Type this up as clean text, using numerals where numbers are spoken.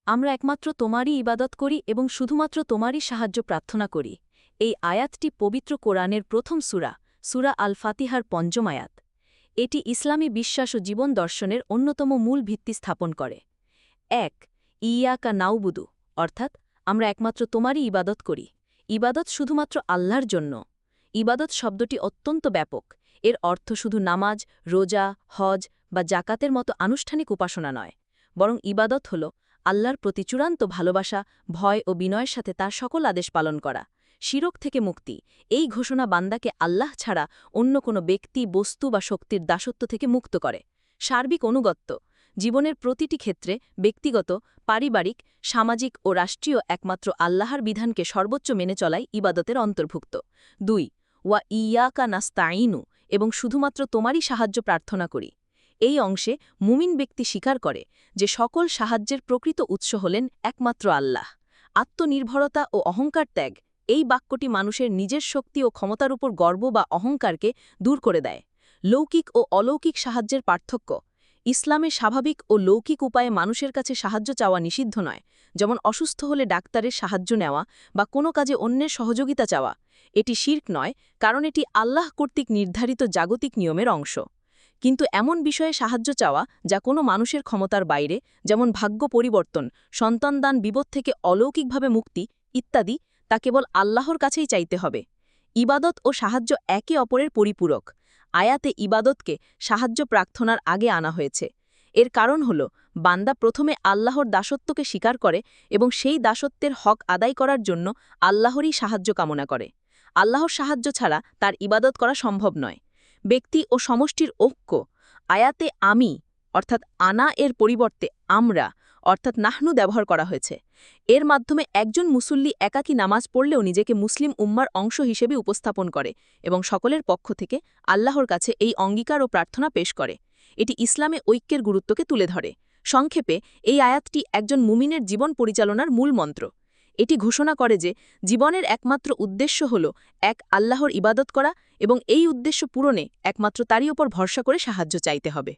আমরা একমাত্র তোমারই ইবাদত করি এবং শুধুমাত্র তোমারই সাহায্য প্রার্থনা করি। এই আয়াতটি পবিত্র কোরআনের প্রথম সূরা, সূরা আল ফাতিহার পঞ্চম আয়াত। এটি ইসলামী বিশ্বাস ও জীবন দর্শনের অন্যতম মূল ভিত্তি স্থাপন করে। ১ ইয়াকা নাউবুদু, অর্থাৎ আমরা একমাত্র তোমারই ইবাদত করি। ইবাদত শুধুমাত্র আল্লাহর জন্য। ইবাদত শব্দটি অত্যন্ত ব্যাপক। এর অর্থ শুধু নামাজ, রোজা, হজ বা জাকাতের মতো আনুষ্ঠানিক উপাসনা নয়, বরং ইবাদত হল আল্লাহর প্রতি চূড়ান্ত ভালোবাসা, ভয় ও বিনয়ের সাথে তার সকল আদেশ পালন করা। শিরক থেকে মুক্তি, এই ঘোষণা বান্দাকে আল্লাহ ছাড়া অন্য কোনো ব্যক্তি, বস্তু বা শক্তির দাসত্ব থেকে মুক্ত করে। সার্বিক অনুগত্য, জীবনের প্রতিটি ক্ষেত্রে ব্যক্তিগত, পারিবারিক, সামাজিক ও রাষ্ট্রীয় একমাত্র আল্লাহর বিধানকে সর্বোচ্চ মেনে চলাই ইবাদতের অন্তর্ভুক্ত। ২ ওয়া ইয়াকা নাস্তাইনু, এবং শুধুমাত্র তোমারই সাহায্য প্রার্থনা করি। এই অংশে মুমিন ব্যক্তি স্বীকার করে যে সকল সাহায্যের প্রকৃত উৎস হলেন একমাত্র আল্লাহ। আত্মনির্ভরতা ও অহংকার ত্যাগ, এই বাক্যটি মানুষের নিজের শক্তি ও ক্ষমতার উপর গর্ব বা অহংকারকে দূর করে দেয়। লৌকিক ও অলৌকিক সাহায্যের পার্থক্য, ইসলামে স্বাভাবিক ও লৌকিক উপায়ে মানুষের কাছে সাহায্য চাওয়া নিষিদ্ধ নয়, যেমন অসুস্থ হলে ডাক্তারের সাহায্য নেওয়া বা কোনো কাজে অন্যের সহযোগিতা চাওয়া। এটি শিরক নয়, কারণ এটি আল্লাহ কর্তৃক নির্ধারিত জাগতিক নিয়মের অংশ। কিন্তু এমন বিষয়ে সাহায্য চাওয়া যা কোনো মানুষের ক্ষমতার বাইরে, যেমন ভাগ্য পরিবর্তন, সন্তানদান, বিপদ থেকে অলৌকিকভাবে মুক্তি ইত্যাদি, তা কেবল আল্লাহর কাছেই চাইতে হবে। ইবাদত ও সাহায্য একে অপরের পরিপূরক। আয়াতে ইবাদতকে সাহায্য প্রার্থনার আগে আনা হয়েছে। এর কারণ হল বান্দা প্রথমে আল্লাহর দাসত্বকে স্বীকার করে এবং সেই দাসত্বের হক আদায় করার জন্য আল্লাহরই সাহায্য কামনা করে। আল্লাহর সাহায্য ছাড়া তার ইবাদত করা সম্ভব নয়। ব্যক্তি ও সমষ্টির ঐক্য, আয়াতে আমি অর্থাৎ আনা এর পরিবর্তে আমরা অর্থাৎ নাহনু ব্যবহার করা হয়েছে। এর মাধ্যমে একজন মুসল্লি একাকী নামাজ পড়লেও নিজেকে মুসলিম উম্মার অংশ হিসেবে উপস্থাপন করে এবং সকলের পক্ষ থেকে আল্লাহর কাছে এই অঙ্গীকার ও প্রার্থনা পেশ করে। এটি ইসলামে ঐক্যের গুরুত্বকে তুলে ধরে। সংক্ষেপে, এই আয়াতটি একজন মুমিনের জীবন পরিচালনার মূল মন্ত্র। এটি ঘোষণা করে যে জীবনের একমাত্র উদ্দেশ্য হল এক আল্লাহর ইবাদত করা এবং এই উদ্দেশ্য পূরণে একমাত্র তারই ওপর ভরসা করে সাহায্য চাইতে হবে।